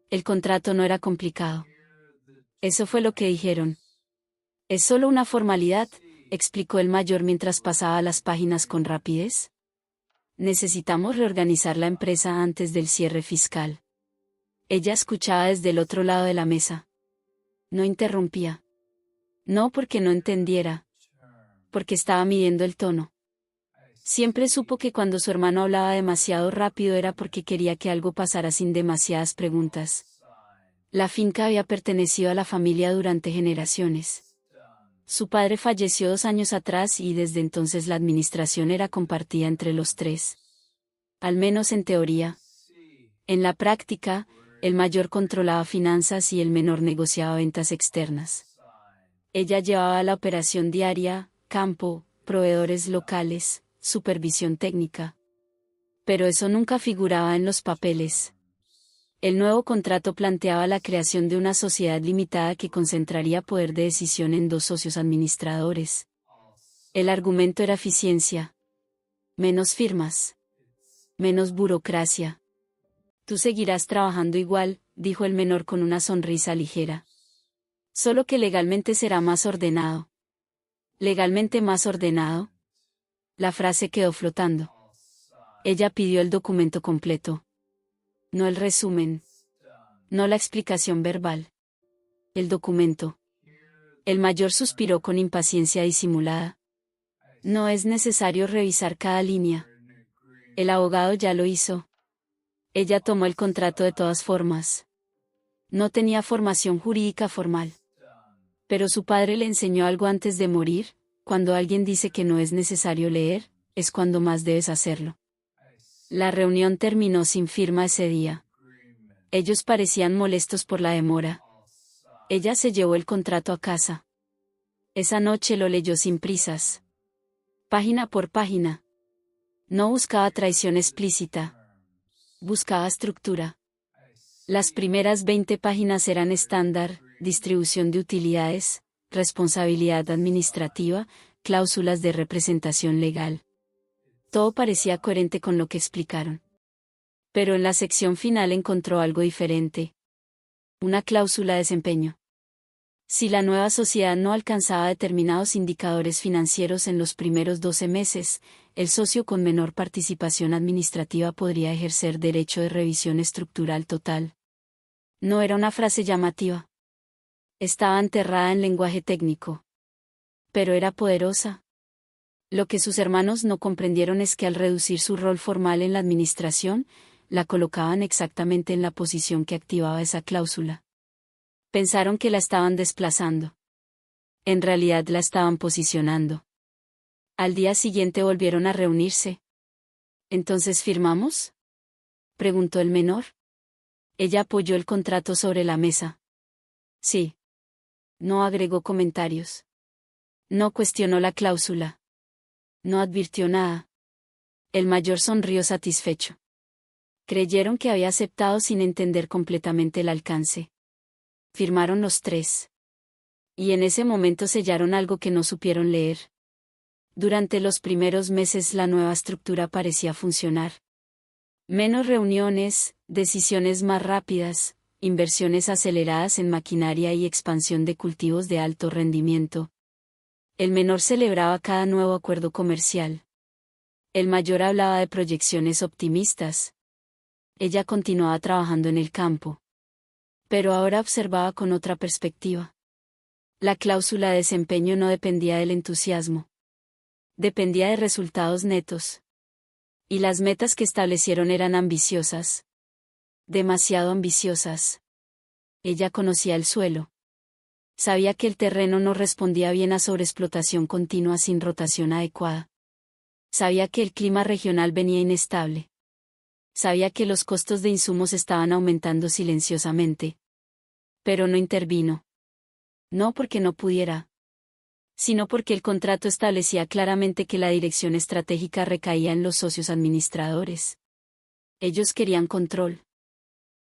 El contrato no era complicado. Eso fue lo que dijeron. Es solo una formalidad, explicó el mayor mientras pasaba las páginas con rapidez. Necesitamos reorganizar la empresa antes del cierre fiscal. Ella escuchaba desde el otro lado de la mesa. No interrumpía. No porque no entendiera. Porque estaba midiendo el tono. Siempre supo que cuando su hermano hablaba demasiado rápido era porque quería que algo pasara sin demasiadas preguntas. La finca había pertenecido a la familia durante generaciones. Su padre falleció 2 años atrás y desde entonces la administración era compartida entre los tres. Al menos en teoría. En la práctica, el mayor controlaba finanzas y el menor negociaba ventas externas. Ella llevaba la operación diaria, campo, proveedores locales, supervisión técnica. Pero eso nunca figuraba en los papeles. El nuevo contrato planteaba la creación de una sociedad limitada que concentraría poder de decisión en 2 socios administradores. El argumento era eficiencia. Menos firmas. Menos burocracia. Tú seguirás trabajando igual, dijo el menor con una sonrisa ligera. Solo que legalmente será más ordenado. ¿Legalmente más ordenado? La frase quedó flotando. Ella pidió el documento completo. No el resumen. No la explicación verbal. El documento. El mayor suspiró con impaciencia disimulada. No es necesario revisar cada línea. El abogado ya lo hizo. Ella tomó el contrato de todas formas. No tenía formación jurídica formal. Pero su padre le enseñó algo antes de morir: cuando alguien dice que no es necesario leer, es cuando más debes hacerlo. La reunión terminó sin firma ese día. Ellos parecían molestos por la demora. Ella se llevó el contrato a casa. Esa noche lo leyó sin prisas. Página por página. No buscaba traición explícita. Buscaba estructura. Las primeras 20 páginas eran estándar: distribución de utilidades, responsabilidad administrativa, cláusulas de representación legal. Todo parecía coherente con lo que explicaron. Pero en la sección final encontró algo diferente. Una cláusula de desempeño. Si la nueva sociedad no alcanzaba determinados indicadores financieros en los primeros 12 meses, el socio con menor participación administrativa podría ejercer derecho de revisión estructural total. No era una frase llamativa. Estaba enterrada en lenguaje técnico. Pero era poderosa. Lo que sus hermanos no comprendieron es que al reducir su rol formal en la administración, la colocaban exactamente en la posición que activaba esa cláusula. Pensaron que la estaban desplazando. En realidad la estaban posicionando. Al día siguiente volvieron a reunirse. ¿Entonces firmamos?, preguntó el menor. Ella apoyó el contrato sobre la mesa. Sí. No agregó comentarios. No cuestionó la cláusula. No advirtió nada. El mayor sonrió satisfecho. Creyeron que había aceptado sin entender completamente el alcance. Firmaron los tres. Y en ese momento sellaron algo que no supieron leer. Durante los primeros meses la nueva estructura parecía funcionar. Menos reuniones, decisiones más rápidas, inversiones aceleradas en maquinaria y expansión de cultivos de alto rendimiento. El menor celebraba cada nuevo acuerdo comercial. El mayor hablaba de proyecciones optimistas. Ella continuaba trabajando en el campo. Pero ahora observaba con otra perspectiva. La cláusula de desempeño no dependía del entusiasmo. Dependía de resultados netos. Y las metas que establecieron eran ambiciosas. Demasiado ambiciosas. Ella conocía el suelo. Sabía que el terreno no respondía bien a sobreexplotación continua sin rotación adecuada. Sabía que el clima regional venía inestable. Sabía que los costos de insumos estaban aumentando silenciosamente. Pero no intervino. No porque no pudiera, sino porque el contrato establecía claramente que la dirección estratégica recaía en los socios administradores. Ellos querían control.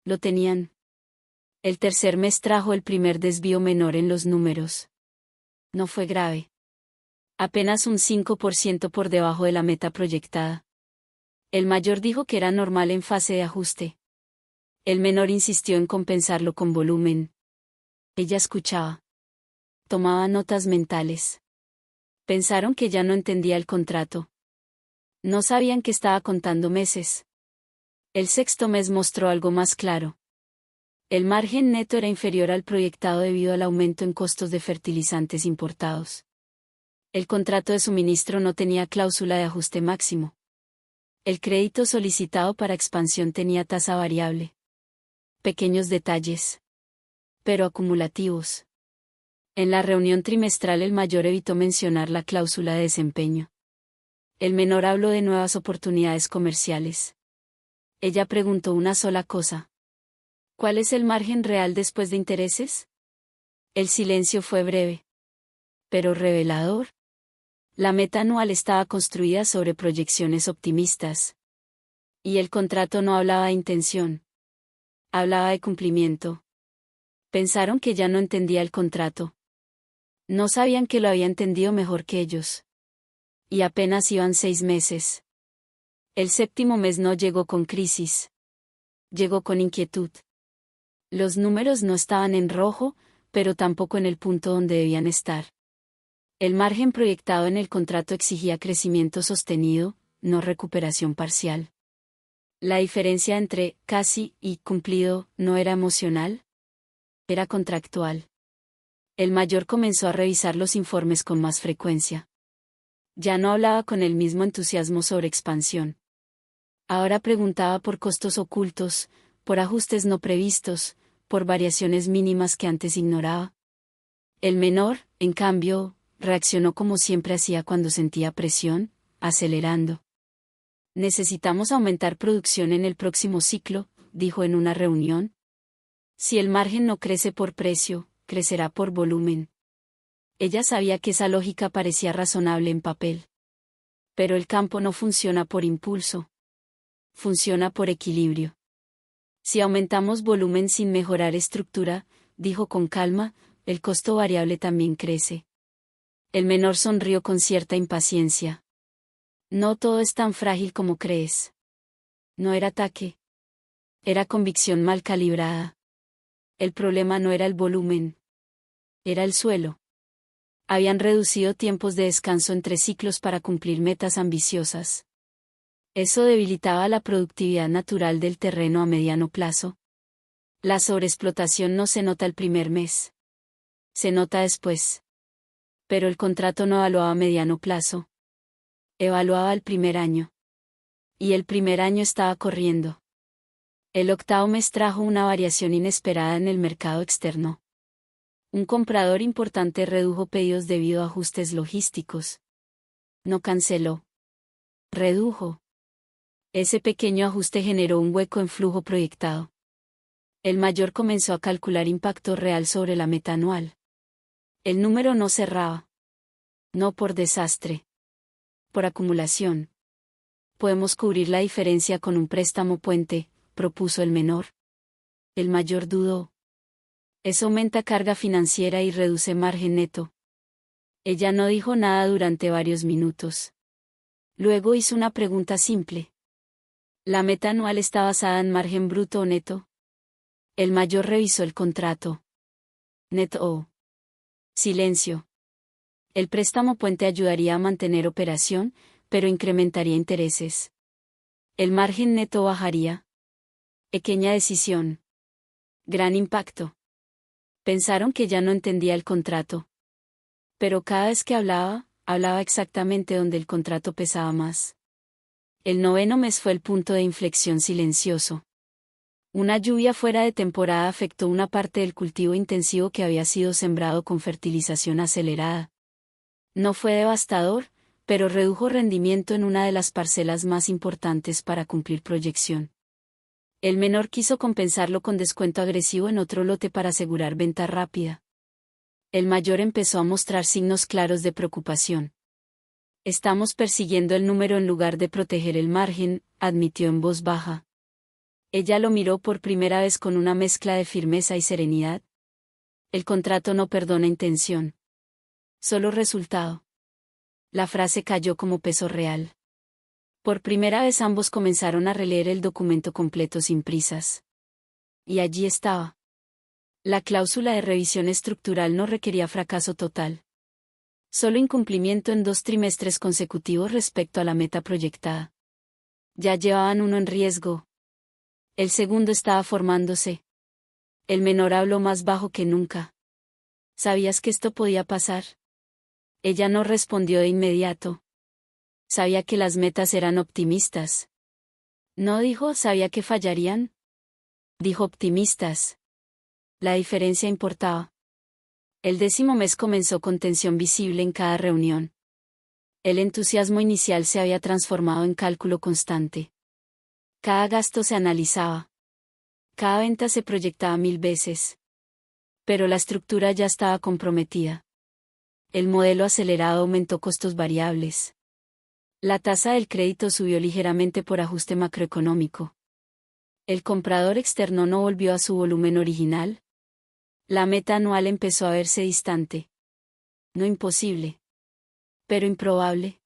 Lo tenían. El tercer mes trajo el primer desvío menor en los números. No fue grave. Apenas un 5% por debajo de la meta proyectada. El mayor dijo que era normal en fase de ajuste. El menor insistió en compensarlo con volumen. Ella escuchaba. Tomaba notas mentales. Pensaron que ya no entendía el contrato. No sabían que estaba contando meses. El sexto mes mostró algo más claro. El margen neto era inferior al proyectado debido al aumento en costos de fertilizantes importados. El contrato de suministro no tenía cláusula de ajuste máximo. El crédito solicitado para expansión tenía tasa variable. Pequeños detalles, pero acumulativos. En la reunión trimestral el mayor evitó mencionar la cláusula de desempeño. El menor habló de nuevas oportunidades comerciales. Ella preguntó una sola cosa. ¿Cuál es el margen real después de intereses? El silencio fue breve, pero revelador. La meta anual estaba construida sobre proyecciones optimistas. Y el contrato no hablaba de intención. Hablaba de cumplimiento. Pensaron que ya no entendía el contrato. No sabían que lo había entendido mejor que ellos. Y apenas iban 6 meses. El séptimo mes no llegó con crisis. Llegó con inquietud. Los números no estaban en rojo, pero tampoco en el punto donde debían estar. El margen proyectado en el contrato exigía crecimiento sostenido, no recuperación parcial. La diferencia entre casi y cumplido no era emocional, era contractual. El mayor comenzó a revisar los informes con más frecuencia. Ya no hablaba con el mismo entusiasmo sobre expansión. Ahora preguntaba por costos ocultos, por ajustes no previstos, por variaciones mínimas que antes ignoraba. El menor, en cambio, reaccionó como siempre hacía cuando sentía presión, acelerando. Necesitamos aumentar producción en el próximo ciclo, dijo en una reunión. Si el margen no crece por precio, crecerá por volumen. Ella sabía que esa lógica parecía razonable en papel. Pero el campo no funciona por impulso. Funciona por equilibrio. Si aumentamos volumen sin mejorar estructura, dijo con calma, el costo variable también crece. El menor sonrió con cierta impaciencia. No todo es tan frágil como crees. No era ataque. Era convicción mal calibrada. El problema no era el volumen. Era el suelo. Habían reducido tiempos de descanso entre ciclos para cumplir metas ambiciosas. Eso debilitaba la productividad natural del terreno a mediano plazo. La sobreexplotación no se nota el primer mes. Se nota después. Pero el contrato no evaluaba a mediano plazo. Evaluaba el primer año. Y el primer año estaba corriendo. El octavo mes trajo una variación inesperada en el mercado externo. Un comprador importante redujo pedidos debido a ajustes logísticos. No canceló. Redujo. Ese pequeño ajuste generó un hueco en flujo proyectado. El mayor comenzó a calcular impacto real sobre la meta anual. El número no cerraba. No por desastre. Por acumulación. Podemos cubrir la diferencia con un préstamo puente, propuso el menor. El mayor dudó. Eso aumenta carga financiera y reduce margen neto. Ella no dijo nada durante varios minutos. Luego hizo una pregunta simple. ¿La meta anual está basada en margen bruto o neto? El mayor revisó el contrato. Neto o. Silencio. El préstamo puente ayudaría a mantener operación, pero incrementaría intereses. El margen neto bajaría. Pequeña decisión. Gran impacto. Pensaron que ya no entendía el contrato. Pero cada vez que hablaba exactamente donde el contrato pesaba más. El noveno mes fue el punto de inflexión silencioso. Una lluvia fuera de temporada afectó una parte del cultivo intensivo que había sido sembrado con fertilización acelerada. No fue devastador, pero redujo rendimiento en una de las parcelas más importantes para cumplir proyección. El menor quiso compensarlo con descuento agresivo en otro lote para asegurar venta rápida. El mayor empezó a mostrar signos claros de preocupación. Estamos persiguiendo el número en lugar de proteger el margen, admitió en voz baja. Ella lo miró por primera vez con una mezcla de firmeza y serenidad. El contrato no perdona intención. Solo resultado. La frase cayó como peso real. Por primera vez ambos comenzaron a releer el documento completo sin prisas. Y allí estaba. La cláusula de revisión estructural no requería fracaso total. Solo incumplimiento en 2 trimestres consecutivos respecto a la meta proyectada. Ya llevaban uno en riesgo. El segundo estaba formándose. El menor habló más bajo que nunca. ¿Sabías que esto podía pasar? Ella no respondió de inmediato. Sabía que las metas eran optimistas. No dijo, sabía que fallarían. Dijo optimistas. La diferencia importaba. El 10º mes comenzó con tensión visible en cada reunión. El entusiasmo inicial se había transformado en cálculo constante. Cada gasto se analizaba. Cada venta se proyectaba 1000 veces. Pero la estructura ya estaba comprometida. El modelo acelerado aumentó costos variables. La tasa del crédito subió ligeramente por ajuste macroeconómico. El comprador externo no volvió a su volumen original. La meta anual empezó a verse distante. No imposible, pero improbable.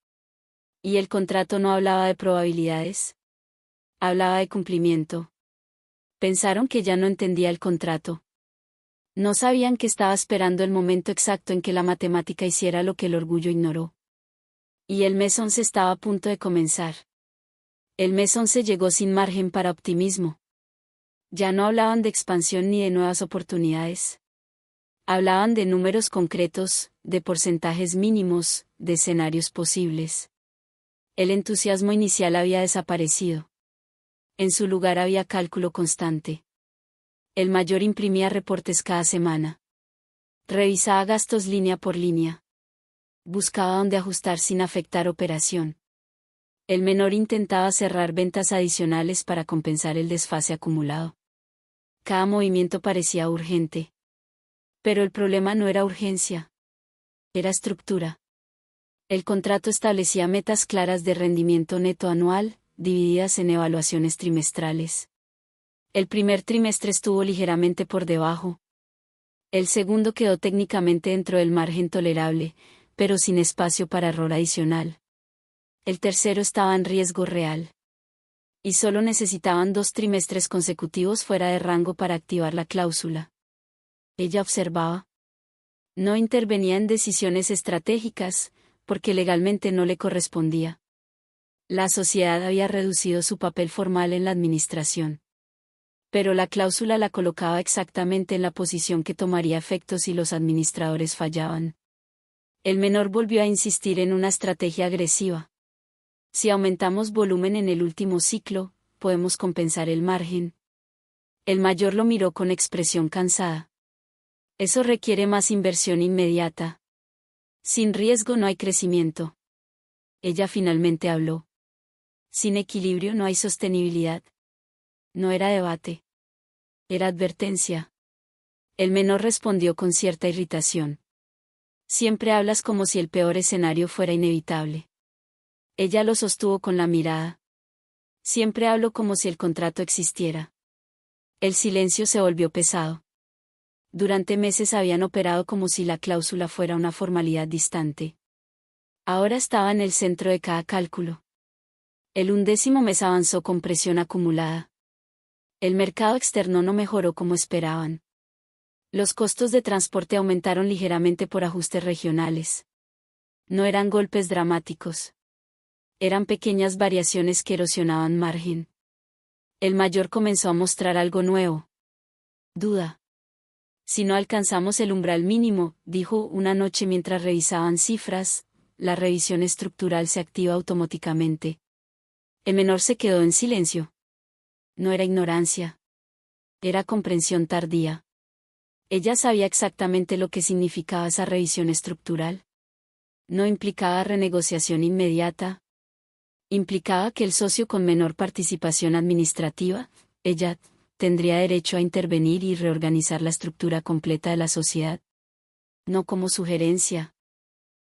Y el contrato no hablaba de probabilidades. Hablaba de cumplimiento. Pensaron que ya no entendía el contrato. No sabían que estaba esperando el momento exacto en que la matemática hiciera lo que el orgullo ignoró. Y el mes 11 estaba a punto de comenzar. El mes 11 llegó sin margen para optimismo. Ya no hablaban de expansión ni de nuevas oportunidades. Hablaban de números concretos, de porcentajes mínimos, de escenarios posibles. El entusiasmo inicial había desaparecido. En su lugar había cálculo constante. El mayor imprimía reportes cada semana. Revisaba gastos línea por línea. Buscaba dónde ajustar sin afectar operación. El menor intentaba cerrar ventas adicionales para compensar el desfase acumulado. Cada movimiento parecía urgente. Pero el problema no era urgencia. Era estructura. El contrato establecía metas claras de rendimiento neto anual, divididas en evaluaciones trimestrales. El primer trimestre estuvo ligeramente por debajo. El segundo quedó técnicamente dentro del margen tolerable, pero sin espacio para error adicional. El tercero estaba en riesgo real. Y solo necesitaban 2 trimestres consecutivos fuera de rango para activar la cláusula. Ella observaba. No intervenía en decisiones estratégicas, porque legalmente no le correspondía. La sociedad había reducido su papel formal en la administración. Pero la cláusula la colocaba exactamente en la posición que tomaría efecto si los administradores fallaban. El menor volvió a insistir en una estrategia agresiva. Si aumentamos volumen en el último ciclo, podemos compensar el margen. El mayor lo miró con expresión cansada. Eso requiere más inversión inmediata. Sin riesgo no hay crecimiento. Ella finalmente habló. Sin equilibrio no hay sostenibilidad. No era debate. Era advertencia. El menor respondió con cierta irritación. Siempre hablas como si el peor escenario fuera inevitable. Ella lo sostuvo con la mirada. Siempre hablo como si el contrato existiera. El silencio se volvió pesado. Durante meses habían operado como si la cláusula fuera una formalidad distante. Ahora estaba en el centro de cada cálculo. El 11º mes avanzó con presión acumulada. El mercado externo no mejoró como esperaban. Los costos de transporte aumentaron ligeramente por ajustes regionales. No eran golpes dramáticos. Eran pequeñas variaciones que erosionaban margen. El mayor comenzó a mostrar algo nuevo. Duda. Si no alcanzamos el umbral mínimo, dijo una noche mientras revisaban cifras, la revisión estructural se activa automáticamente. El menor se quedó en silencio. No era ignorancia. Era comprensión tardía. Ella sabía exactamente lo que significaba esa revisión estructural. No implicaba renegociación inmediata. Implicaba que el socio con menor participación administrativa, ella, tendría derecho a intervenir y reorganizar la estructura completa de la sociedad. No como sugerencia.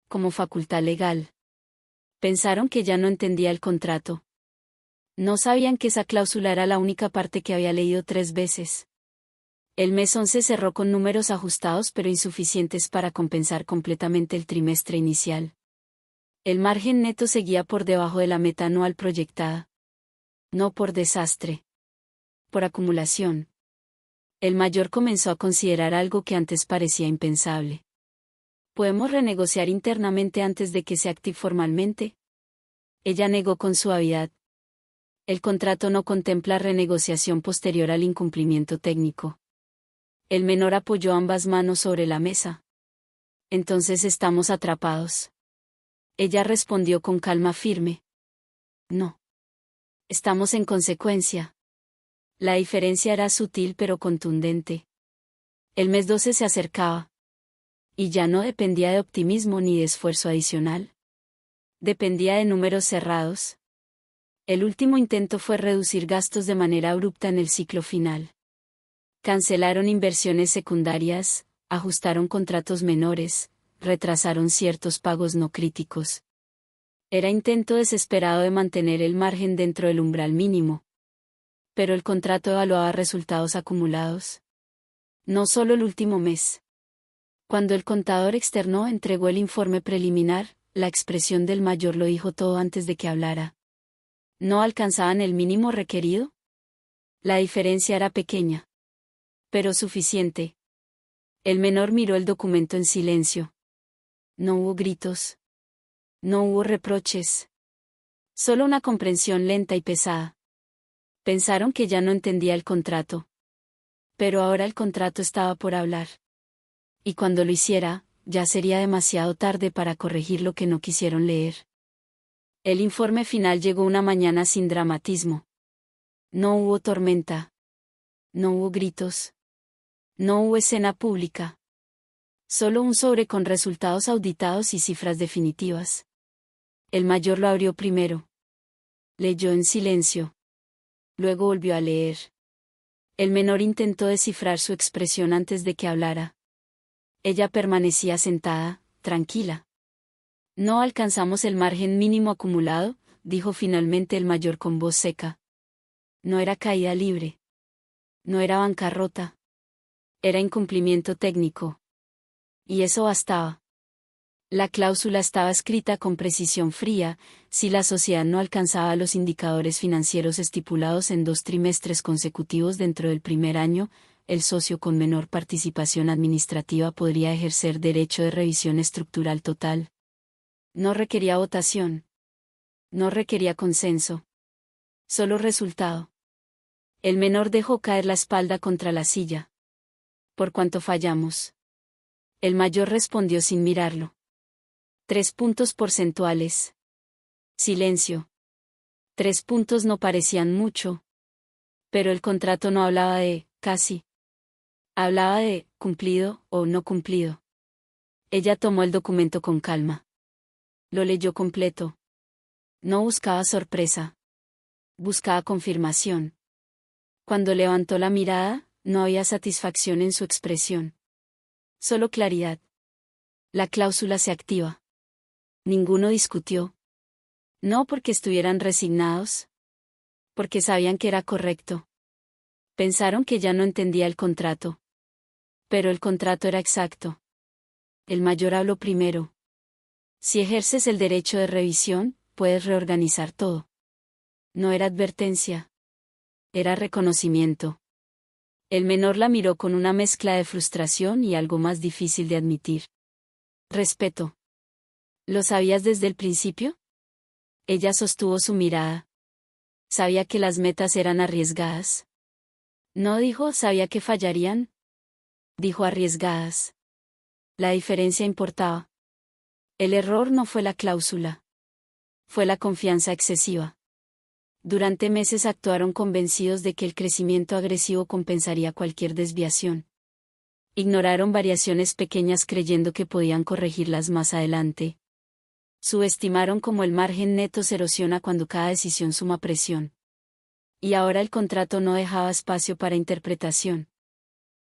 Como facultad legal. Pensaron que ya no entendía el contrato. No sabían que esa cláusula era la única parte que había leído 3 veces. El mes 11 cerró con números ajustados pero insuficientes para compensar completamente el trimestre inicial. El margen neto seguía por debajo de la meta anual proyectada. No por desastre. Por acumulación. El mayor comenzó a considerar algo que antes parecía impensable. ¿Podemos renegociar internamente antes de que se active formalmente? Ella negó con suavidad. El contrato no contempla renegociación posterior al incumplimiento técnico. El menor apoyó ambas manos sobre la mesa. Entonces estamos atrapados. Ella respondió con calma firme. No. Estamos en consecuencia. La diferencia era sutil pero contundente. El mes 12 se acercaba. Y ya no dependía de optimismo ni de esfuerzo adicional. Dependía de números cerrados. El último intento fue reducir gastos de manera abrupta en el ciclo final. Cancelaron inversiones secundarias, ajustaron contratos menores, retrasaron ciertos pagos no críticos. Era intento desesperado de mantener el margen dentro del umbral mínimo. Pero el contrato evaluaba resultados acumulados. No solo el último mes. Cuando el contador externo entregó el informe preliminar, la expresión del mayor lo dijo todo antes de que hablara. ¿No alcanzaban el mínimo requerido? La diferencia era pequeña. Pero suficiente. El menor miró el documento en silencio. No hubo gritos. No hubo reproches. Solo una comprensión lenta y pesada. Pensaron que ya no entendía el contrato. Pero ahora el contrato estaba por hablar. Y cuando lo hiciera, ya sería demasiado tarde para corregir lo que no quisieron leer. El informe final llegó una mañana sin dramatismo. No hubo tormenta. No hubo gritos. No hubo escena pública. Solo un sobre con resultados auditados y cifras definitivas. El mayor lo abrió primero. Leyó en silencio. Luego volvió a leer. El menor intentó descifrar su expresión antes de que hablara. Ella permanecía sentada, tranquila. No alcanzamos el margen mínimo acumulado, dijo finalmente el mayor con voz seca. No era caída libre. No era bancarrota. Era incumplimiento técnico. Y eso bastaba. La cláusula estaba escrita con precisión fría: si la sociedad no alcanzaba los indicadores financieros estipulados en 2 trimestres consecutivos dentro del primer año, el socio con menor participación administrativa podría ejercer derecho de revisión estructural total. No requería votación. No requería consenso. Solo resultado. El menor dejó caer la espalda contra la silla. ¿Por cuánto fallamos? El mayor respondió sin mirarlo. 3 puntos porcentuales. Silencio. 3 puntos no parecían mucho. Pero el contrato no hablaba de casi. Hablaba de cumplido o no cumplido. Ella tomó el documento con calma. Lo leyó completo. No buscaba sorpresa. Buscaba confirmación. Cuando levantó la mirada, no había satisfacción en su expresión. Solo claridad. La cláusula se activa. Ninguno discutió. No porque estuvieran resignados. Porque sabían que era correcto. Pensaron que ya no entendía el contrato. Pero el contrato era exacto. El mayor habló primero. Si ejerces el derecho de revisión, puedes reorganizar todo. No era advertencia. Era reconocimiento. El menor la miró con una mezcla de frustración y algo más difícil de admitir. Respeto. ¿Lo sabías desde el principio? Ella sostuvo su mirada. Sabía que las metas eran arriesgadas. No dijo sabía que fallarían. Dijo arriesgadas. La diferencia importaba. El error no fue la cláusula. Fue la confianza excesiva. Durante meses actuaron convencidos de que el crecimiento agresivo compensaría cualquier desviación. Ignoraron variaciones pequeñas creyendo que podían corregirlas más adelante. Subestimaron cómo el margen neto se erosiona cuando cada decisión suma presión. Y ahora el contrato no dejaba espacio para interpretación.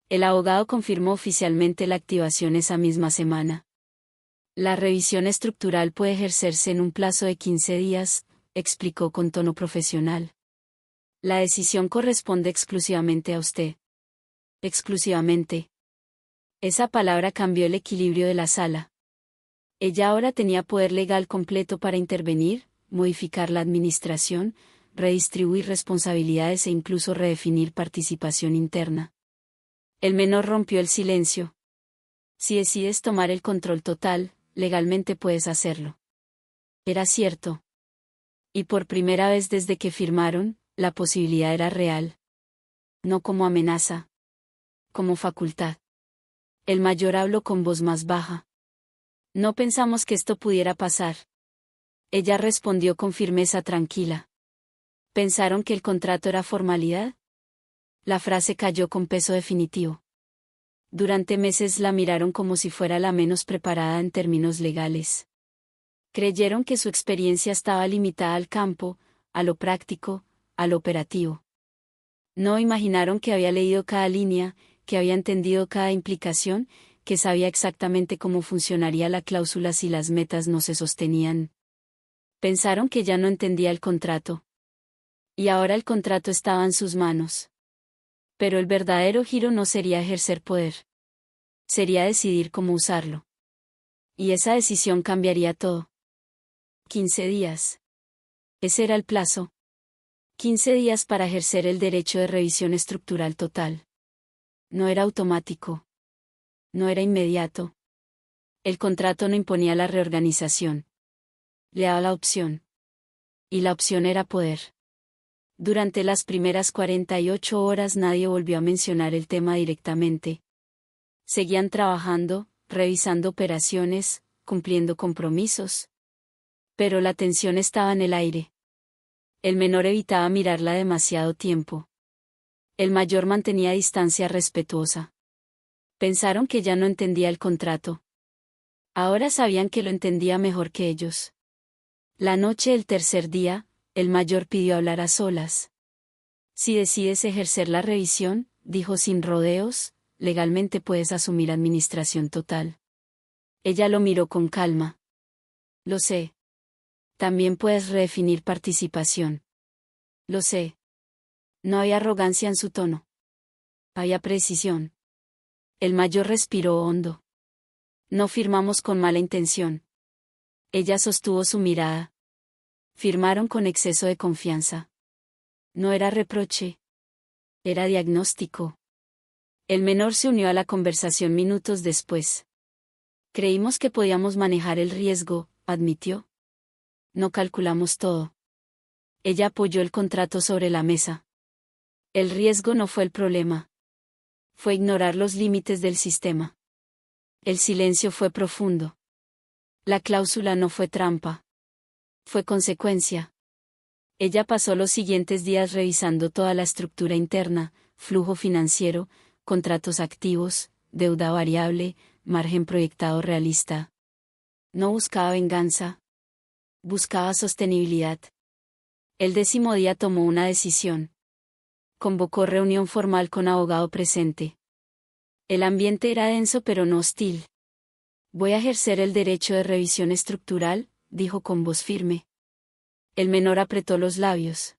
El abogado confirmó oficialmente la activación esa misma semana. La revisión estructural puede ejercerse en un plazo de 15 días, explicó con tono profesional. La decisión corresponde exclusivamente a usted. Exclusivamente. Esa palabra cambió el equilibrio de la sala. Ella ahora tenía poder legal completo para intervenir, modificar la administración, redistribuir responsabilidades e incluso redefinir participación interna. El menor rompió el silencio. Si decides tomar el control total, legalmente puedes hacerlo. Era cierto. Y por primera vez desde que firmaron, la posibilidad era real. No como amenaza. Como facultad. El mayor habló con voz más baja. No pensamos que esto pudiera pasar. Ella respondió con firmeza tranquila. ¿Pensaron que el contrato era formalidad? La frase cayó con peso definitivo. Durante meses la miraron como si fuera la menos preparada en términos legales. Creyeron que su experiencia estaba limitada al campo, a lo práctico, a lo operativo. No imaginaron que había leído cada línea, que había entendido cada implicación, que sabía exactamente cómo funcionaría la cláusula si las metas no se sostenían. Pensaron que ya no entendía el contrato. Y ahora el contrato estaba en sus manos. Pero el verdadero giro no sería ejercer poder. Sería decidir cómo usarlo. Y esa decisión cambiaría todo. 15 días. Ese era el plazo. 15 días para ejercer el derecho de revisión estructural total. No era automático. No era inmediato. El contrato no imponía la reorganización. Le daba la opción. Y la opción era poder. Durante las primeras 48 horas nadie volvió a mencionar el tema directamente. Seguían trabajando, revisando operaciones, cumpliendo compromisos. Pero la tensión estaba en el aire. El menor evitaba mirarla demasiado tiempo. El mayor mantenía distancia respetuosa. Pensaron que ya no entendía el contrato. Ahora sabían que lo entendía mejor que ellos. La noche del tercer día, el mayor pidió hablar a solas. Si decides ejercer la revisión, dijo sin rodeos, legalmente puedes asumir administración total. Ella lo miró con calma. Lo sé. También puedes redefinir participación. Lo sé. No hay arrogancia en su tono. Había precisión. El mayor respiró hondo. No firmamos con mala intención. Ella sostuvo su mirada. Firmaron con exceso de confianza. No era reproche. Era diagnóstico. El menor se unió a la conversación minutos después. Creímos que podíamos manejar el riesgo, admitió. No calculamos todo. Ella apoyó el contrato sobre la mesa. El riesgo no fue el problema. Fue ignorar los límites del sistema. El silencio fue profundo. La cláusula no fue trampa. Fue consecuencia. Ella pasó los siguientes días revisando toda la estructura interna, flujo financiero, contratos activos, deuda variable, margen proyectado realista. No buscaba venganza. Buscaba sostenibilidad. El 10º día tomó una decisión. Convocó reunión formal con abogado presente. El ambiente era denso pero no hostil. Voy a ejercer el derecho de revisión estructural, dijo con voz firme. El menor apretó los labios.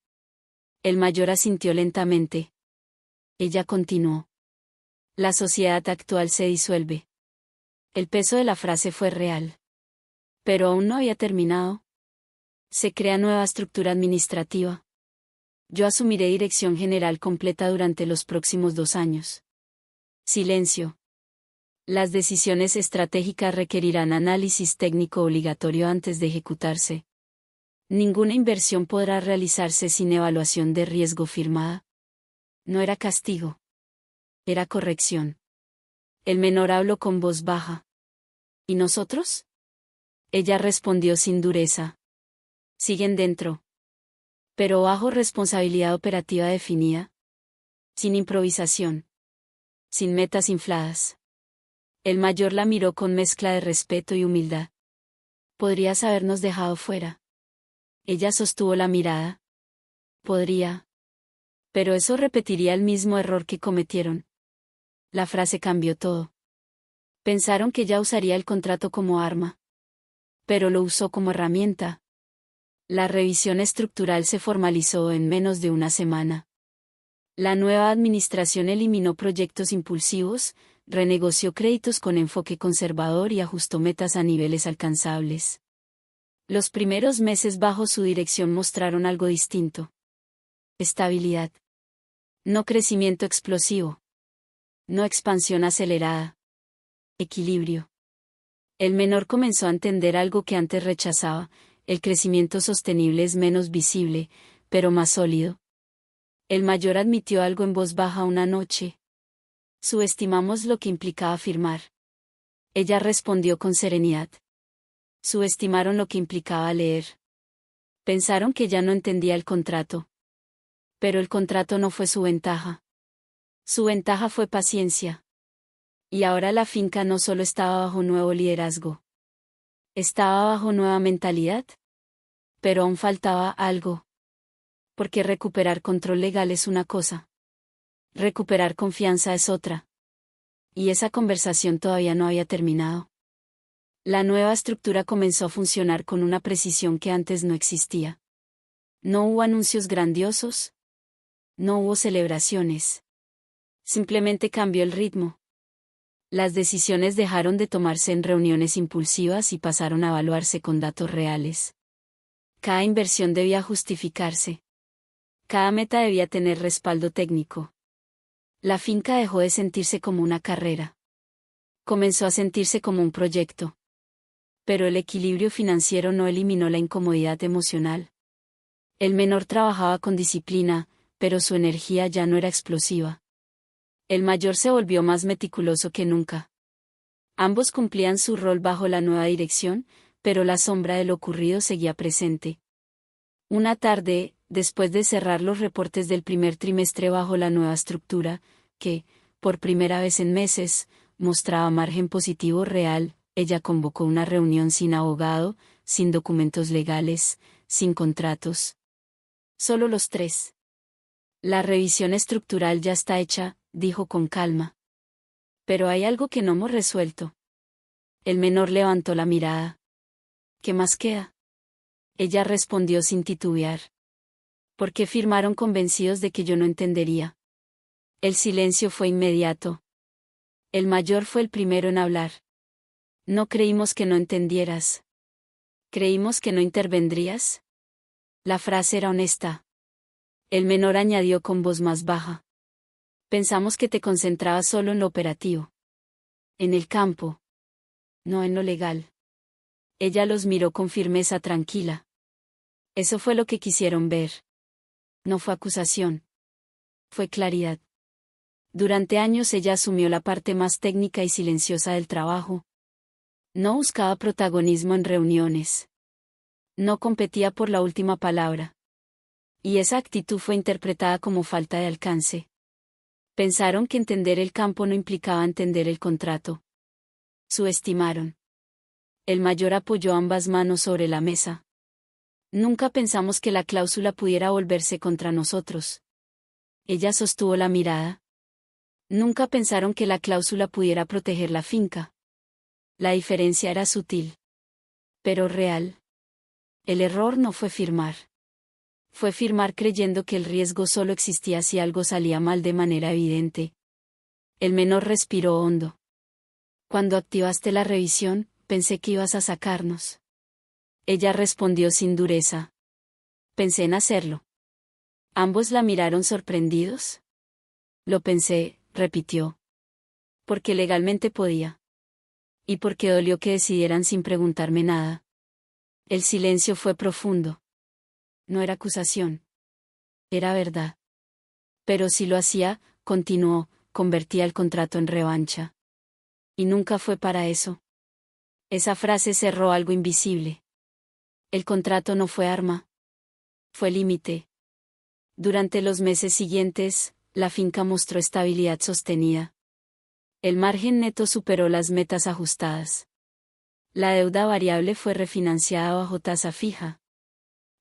El mayor asintió lentamente. Ella continuó. La sociedad actual se disuelve. El peso de la frase fue real. Pero aún no había terminado. Se crea nueva estructura administrativa. Yo asumiré dirección general completa durante los próximos 2 años. Silencio. Las decisiones estratégicas requerirán análisis técnico obligatorio antes de ejecutarse. Ninguna inversión podrá realizarse sin evaluación de riesgo firmada. No era castigo. Era corrección. El menor habló con voz baja. ¿Y nosotros? Ella respondió sin dureza. Siguen dentro. Pero bajo responsabilidad operativa definida. Sin improvisación. Sin metas infladas. El mayor la miró con mezcla de respeto y humildad. Podrías habernos dejado fuera. Ella sostuvo la mirada. Podría. Pero eso repetiría el mismo error que cometieron. La frase cambió todo. Pensaron que ya usaría el contrato como arma. Pero lo usó como herramienta. La revisión estructural se formalizó en menos de una semana. La nueva administración eliminó proyectos impulsivos, renegoció créditos con enfoque conservador y ajustó metas a niveles alcanzables. Los primeros meses bajo su dirección mostraron algo distinto. Estabilidad. No crecimiento explosivo. No expansión acelerada. Equilibrio. El menor comenzó a entender algo que antes rechazaba: el crecimiento sostenible es menos visible, pero más sólido. El mayor admitió algo en voz baja una noche. Subestimamos lo que implicaba firmar. Ella respondió con serenidad. Subestimaron lo que implicaba leer. Pensaron que ya no entendía el contrato. Pero el contrato no fue su ventaja. Su ventaja fue paciencia. Y ahora la finca no solo estaba bajo nuevo liderazgo. Estaba bajo nueva mentalidad. Pero aún faltaba algo. Porque recuperar control legal es una cosa. Recuperar confianza es otra. Y esa conversación todavía no había terminado. La nueva estructura comenzó a funcionar con una precisión que antes no existía. No hubo anuncios grandiosos. No hubo celebraciones. Simplemente cambió el ritmo. Las decisiones dejaron de tomarse en reuniones impulsivas y pasaron a evaluarse con datos reales. Cada inversión debía justificarse. Cada meta debía tener respaldo técnico. La finca dejó de sentirse como una carrera. Comenzó a sentirse como un proyecto. Pero el equilibrio financiero no eliminó la incomodidad emocional. El menor trabajaba con disciplina, pero su energía ya no era explosiva. El mayor se volvió más meticuloso que nunca. Ambos cumplían su rol bajo la nueva dirección, pero la sombra de lo ocurrido seguía presente. Una tarde, después de cerrar los reportes del primer trimestre bajo la nueva estructura, que, por primera vez en meses, mostraba margen positivo real, ella convocó una reunión sin abogado, sin documentos legales, sin contratos. Solo los tres. La revisión estructural ya está hecha, dijo con calma. Pero hay algo que no hemos resuelto. El menor levantó la mirada. ¿Qué más queda? Ella respondió sin titubear. ¿Por qué firmaron convencidos de que yo no entendería? El silencio fue inmediato. El mayor fue el primero en hablar. No creímos que no entendieras. ¿Creímos que no intervendrías? La frase era honesta. El menor añadió con voz más baja. Pensamos que te concentrabas solo en lo operativo. En el campo. No en lo legal. Ella los miró con firmeza tranquila. Eso fue lo que quisieron ver. No fue acusación. Fue claridad. Durante años ella asumió la parte más técnica y silenciosa del trabajo. No buscaba protagonismo en reuniones. No competía por la última palabra. Y esa actitud fue interpretada como falta de alcance. Pensaron que entender el campo no implicaba entender el contrato. Subestimaron. El mayor apoyó ambas manos sobre la mesa. Nunca pensamos que la cláusula pudiera volverse contra nosotros. Ella sostuvo la mirada. Nunca pensaron que la cláusula pudiera proteger la finca. La diferencia era sutil. Pero real. El error no fue firmar. Fue firmar creyendo que el riesgo solo existía si algo salía mal de manera evidente. El menor respiró hondo. Cuando activaste la revisión, pensé que ibas a sacarnos. Ella respondió sin dureza. Pensé en hacerlo. Ambos la miraron sorprendidos. Lo pensé, repitió. Porque legalmente podía. Y porque dolió que decidieran sin preguntarme nada. El silencio fue profundo. No era acusación. Era verdad. Pero si lo hacía, continuó, convertía el contrato en revancha. Y nunca fue para eso. Esa frase cerró algo invisible. El contrato no fue arma. Fue límite. Durante los meses siguientes, la finca mostró estabilidad sostenida. El margen neto superó las metas ajustadas. La deuda variable fue refinanciada bajo tasa fija.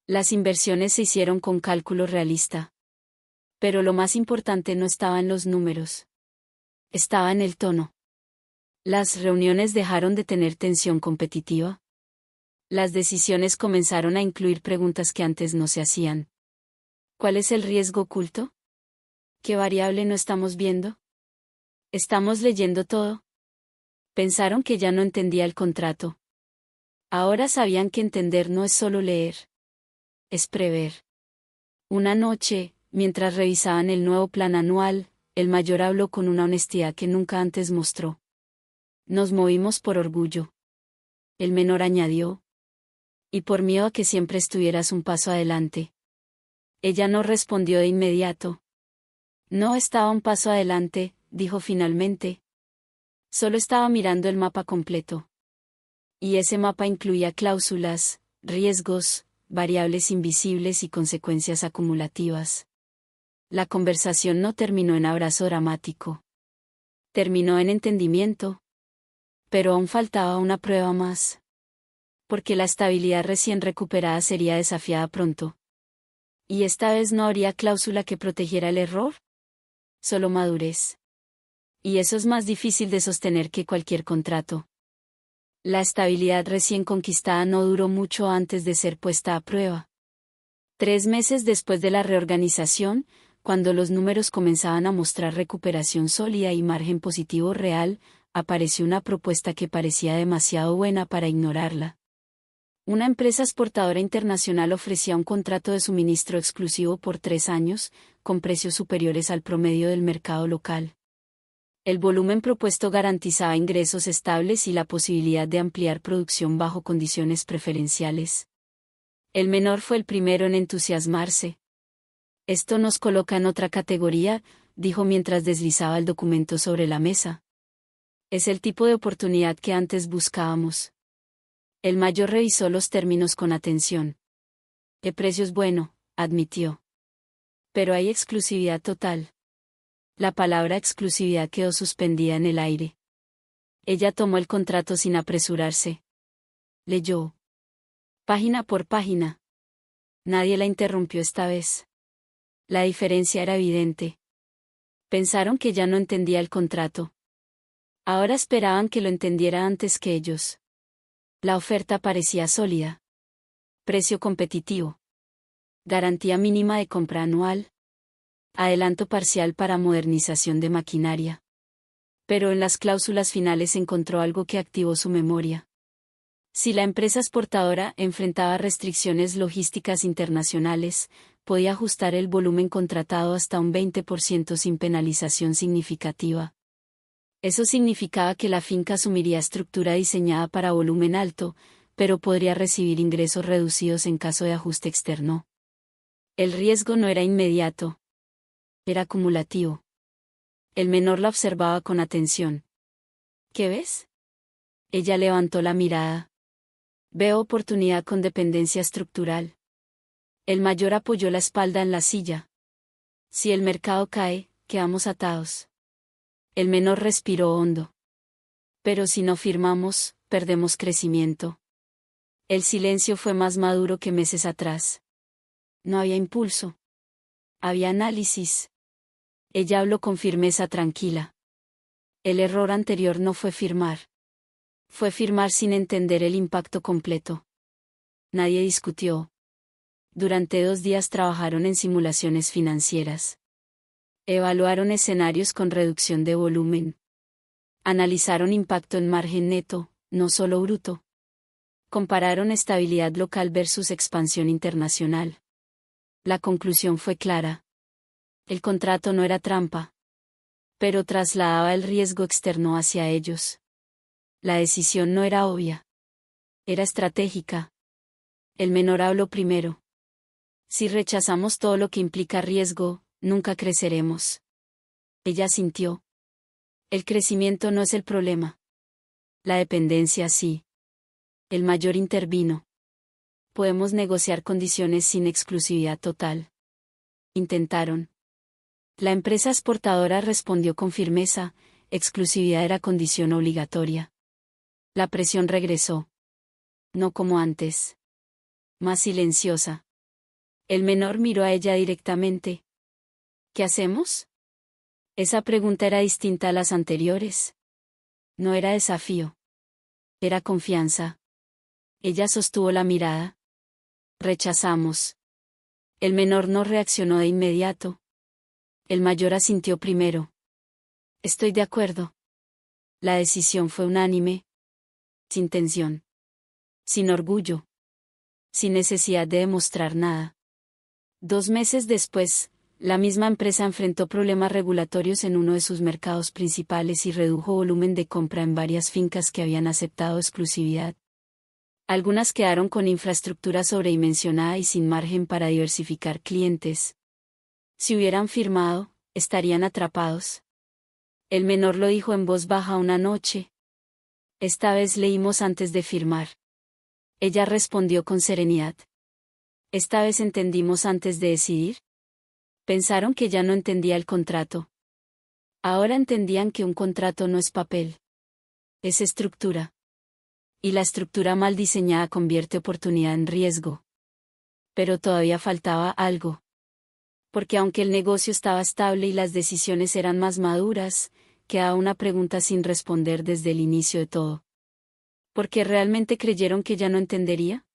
Las inversiones se hicieron con cálculo realista. Pero lo más importante no estaba en los números. Estaba en el tono. Las reuniones dejaron de tener tensión competitiva. Las decisiones comenzaron a incluir preguntas que antes no se hacían. ¿Cuál es el riesgo oculto? ¿Qué variable no estamos viendo? ¿Estamos leyendo todo? Pensaron que ya no entendía el contrato. Ahora sabían que entender no es solo leer. Es prever. Una noche, mientras revisaban el nuevo plan anual, El mayor habló con una honestidad que nunca antes mostró. Nos movimos por orgullo. El menor añadió. Y por miedo a que siempre estuvieras un paso adelante. Ella no respondió de inmediato. No estaba un paso adelante, dijo finalmente. Solo estaba mirando el mapa completo. Y ese mapa incluía cláusulas, riesgos, variables invisibles y consecuencias acumulativas. La conversación no terminó en abrazo dramático. Terminó en entendimiento. Pero aún faltaba una prueba más. Porque la estabilidad recién recuperada sería desafiada pronto. ¿Y esta vez no habría cláusula que protegiera el error? Solo madurez. Y eso es más difícil de sostener que cualquier contrato. La estabilidad recién conquistada no duró mucho antes de ser puesta a prueba. 3 meses después de la reorganización, cuando los números comenzaban a mostrar recuperación sólida y margen positivo real, apareció una propuesta que parecía demasiado buena para ignorarla. Una empresa exportadora internacional ofrecía un contrato de suministro exclusivo por 3 años, con precios superiores al promedio del mercado local. El volumen propuesto garantizaba ingresos estables y la posibilidad de ampliar producción bajo condiciones preferenciales. El menor fue el primero en entusiasmarse. Esto nos coloca en otra categoría, dijo mientras deslizaba el documento sobre la mesa. Es el tipo de oportunidad que antes buscábamos. El mayor revisó los términos con atención. El precio es bueno, admitió. Pero hay exclusividad total. La palabra exclusividad quedó suspendida en el aire. Ella tomó el contrato sin apresurarse. Leyó. Página por página. Nadie la interrumpió esta vez. La diferencia era evidente. Pensaron que ya no entendía el contrato. Ahora esperaban que lo entendiera antes que ellos. La oferta parecía sólida. Precio competitivo. Garantía mínima de compra anual. Adelanto parcial para modernización de maquinaria. Pero en las cláusulas finales encontró algo que activó su memoria. Si la empresa exportadora enfrentaba restricciones logísticas internacionales, podía ajustar el volumen contratado hasta un 20% sin penalización significativa. Eso significaba que la finca asumiría estructura diseñada para volumen alto, pero podría recibir ingresos reducidos en caso de ajuste externo. El riesgo no era inmediato. Era acumulativo. El menor la observaba con atención. ¿Qué ves? Ella levantó la mirada. Veo oportunidad con dependencia estructural. El mayor apoyó la espalda en la silla. Si el mercado cae, quedamos atados. El menor respiró hondo. Pero si no firmamos, perdemos crecimiento. El silencio fue más maduro que meses atrás. No había impulso. Había análisis. Ella habló con firmeza tranquila. El error anterior no fue firmar. Fue firmar sin entender el impacto completo. Nadie discutió. Durante 2 días trabajaron en simulaciones financieras. Evaluaron escenarios con reducción de volumen. Analizaron impacto en margen neto, no solo bruto. Compararon estabilidad local versus expansión internacional. La conclusión fue clara. El contrato no era trampa. Pero trasladaba el riesgo externo hacia ellos. La decisión no era obvia. Era estratégica. El menor habló primero. Si rechazamos todo lo que implica riesgo, nunca creceremos. Ella sintió. El crecimiento no es el problema. La dependencia sí. El mayor intervino. Podemos negociar condiciones sin exclusividad total. Intentaron. La empresa exportadora respondió con firmeza, exclusividad era condición obligatoria. La presión regresó. No como antes. Más silenciosa. El menor miró a ella directamente. ¿Qué hacemos? Esa pregunta era distinta a las anteriores. No era desafío. Era confianza. Ella sostuvo la mirada. Rechazamos. El menor no reaccionó de inmediato. El mayor asintió primero. Estoy de acuerdo. La decisión fue unánime. Sin tensión. Sin orgullo. Sin necesidad de demostrar nada. 2 meses después, la misma empresa enfrentó problemas regulatorios en uno de sus mercados principales y redujo volumen de compra en varias fincas que habían aceptado exclusividad. Algunas quedaron con infraestructura sobredimensionada y sin margen para diversificar clientes. Si hubieran firmado, estarían atrapados. El menor lo dijo en voz baja una noche. Esta vez leímos antes de firmar. Ella respondió con serenidad. Esta vez entendimos antes de decidir. Pensaron que ya no entendía el contrato. Ahora entendían que un contrato no es papel. Es estructura. Y la estructura mal diseñada convierte oportunidad en riesgo. Pero todavía faltaba algo. Porque aunque el negocio estaba estable y las decisiones eran más maduras, quedaba una pregunta sin responder desde el inicio de todo. ¿Por qué realmente creyeron que ya no entendería?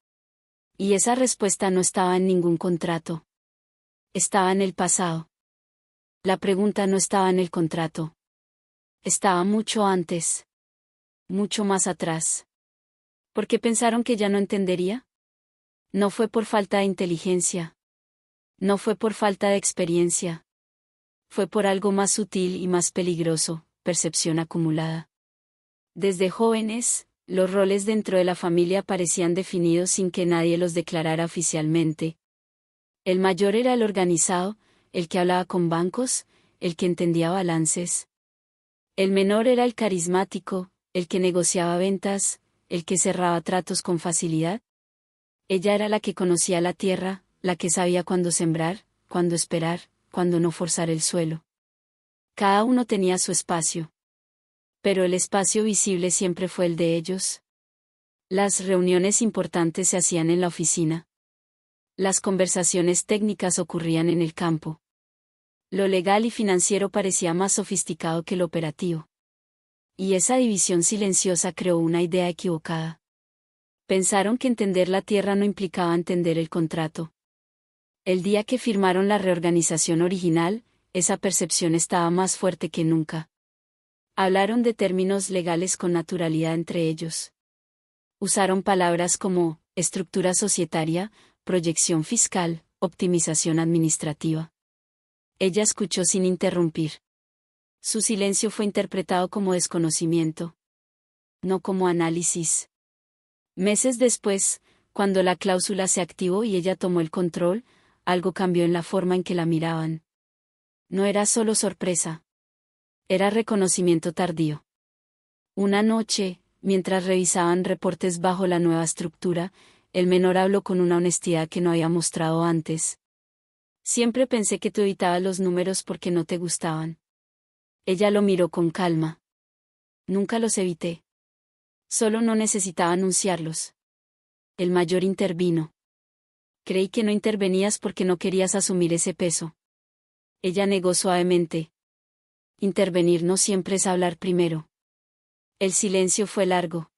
Y esa respuesta no estaba en ningún contrato. Estaba en el pasado. La pregunta no estaba en el contrato. Estaba mucho antes. Mucho más atrás. ¿Por qué pensaron que ya no entendería? No fue por falta de inteligencia. No fue por falta de experiencia. Fue por algo más sutil y más peligroso, percepción acumulada. Desde jóvenes, los roles dentro de la familia parecían definidos sin que nadie los declarara oficialmente. El mayor era el organizado, el que hablaba con bancos, el que entendía balances. El menor era el carismático, el que negociaba ventas, el que cerraba tratos con facilidad. Ella era la que conocía la tierra, la que sabía cuándo sembrar, cuándo esperar, cuándo no forzar el suelo. Cada uno tenía su espacio. Pero el espacio visible siempre fue el de ellos. Las reuniones importantes se hacían en la oficina. Las conversaciones técnicas ocurrían en el campo. Lo legal y financiero parecía más sofisticado que lo operativo. Y esa división silenciosa creó una idea equivocada. Pensaron que entender la tierra no implicaba entender el contrato. El día que firmaron la reorganización original, esa percepción estaba más fuerte que nunca. Hablaron de términos legales con naturalidad entre ellos. Usaron palabras como estructura societaria, proyección fiscal, optimización administrativa. Ella escuchó sin interrumpir. Su silencio fue interpretado como desconocimiento. No como análisis. Meses después, cuando la cláusula se activó y ella tomó el control, algo cambió en la forma en que la miraban. No era solo sorpresa. Era reconocimiento tardío. Una noche, mientras revisaban reportes bajo la nueva estructura, el menor habló con una honestidad que no había mostrado antes. Siempre pensé que tú evitabas los números porque no te gustaban. Ella lo miró con calma. Nunca los evité. Solo no necesitaba anunciarlos. El mayor intervino. Creí que no intervenías porque no querías asumir ese peso. Ella negó suavemente. Intervenir no siempre es hablar primero. El silencio fue largo.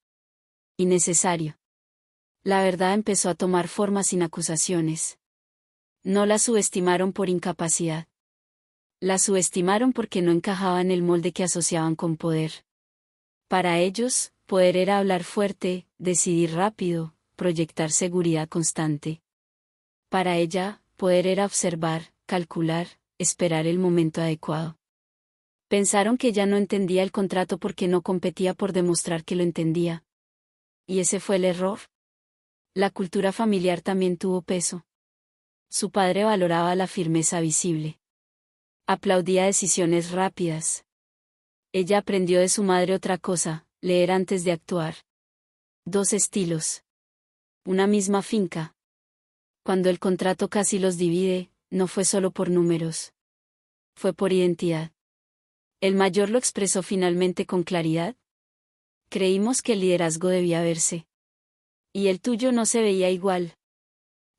Y necesario. La verdad empezó a tomar forma sin acusaciones. No la subestimaron por incapacidad. La subestimaron porque no encajaba en el molde que asociaban con poder. Para ellos, poder era hablar fuerte, decidir rápido, proyectar seguridad constante. Para ella, poder era observar, calcular, esperar el momento adecuado. Pensaron que ya no entendía el contrato porque no competía por demostrar que lo entendía. ¿Y ese fue el error? La cultura familiar también tuvo peso. Su padre valoraba la firmeza visible. Aplaudía decisiones rápidas. Ella aprendió de su madre otra cosa, leer antes de actuar. Dos estilos. Una misma finca. Cuando el contrato casi los divide, no fue solo por números. Fue por identidad. El mayor lo expresó finalmente con claridad. Creímos que el liderazgo debía verse. Y el tuyo no se veía igual.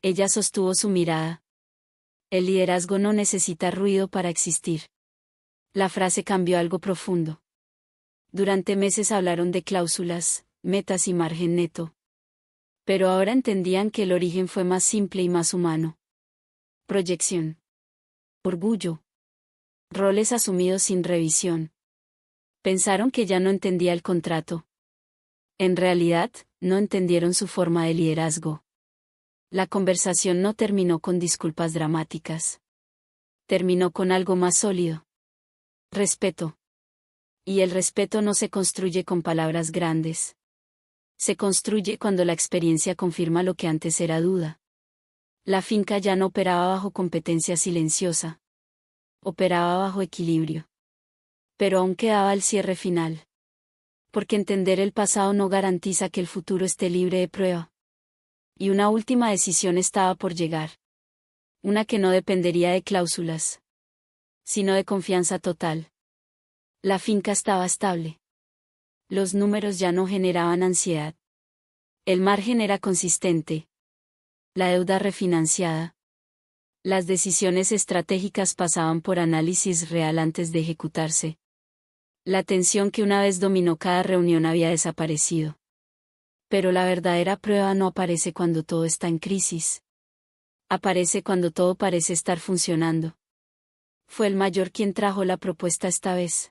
Ella sostuvo su mirada. El liderazgo no necesita ruido para existir. La frase cambió algo profundo. Durante meses hablaron de cláusulas, metas y margen neto. Pero ahora entendían que el origen fue más simple y más humano. Proyección. Orgullo. Roles asumidos sin revisión. Pensaron que ya no entendía el contrato. En realidad, no entendieron su forma de liderazgo. La conversación no terminó con disculpas dramáticas. Terminó con algo más sólido. Respeto. Y el respeto no se construye con palabras grandes. Se construye cuando la experiencia confirma lo que antes era duda. La finca ya no operaba bajo competencia silenciosa. Operaba bajo equilibrio. Pero aún quedaba el cierre final. Porque entender el pasado no garantiza que el futuro esté libre de prueba. Y una última decisión estaba por llegar. Una que no dependería de cláusulas, sino de confianza total. La finca estaba estable. Los números ya no generaban ansiedad. El margen era consistente. La deuda refinanciada. Las decisiones estratégicas pasaban por análisis real antes de ejecutarse. La tensión que una vez dominó cada reunión había desaparecido. Pero la verdadera prueba no aparece cuando todo está en crisis. Aparece cuando todo parece estar funcionando. Fue el mayor quien trajo la propuesta esta vez.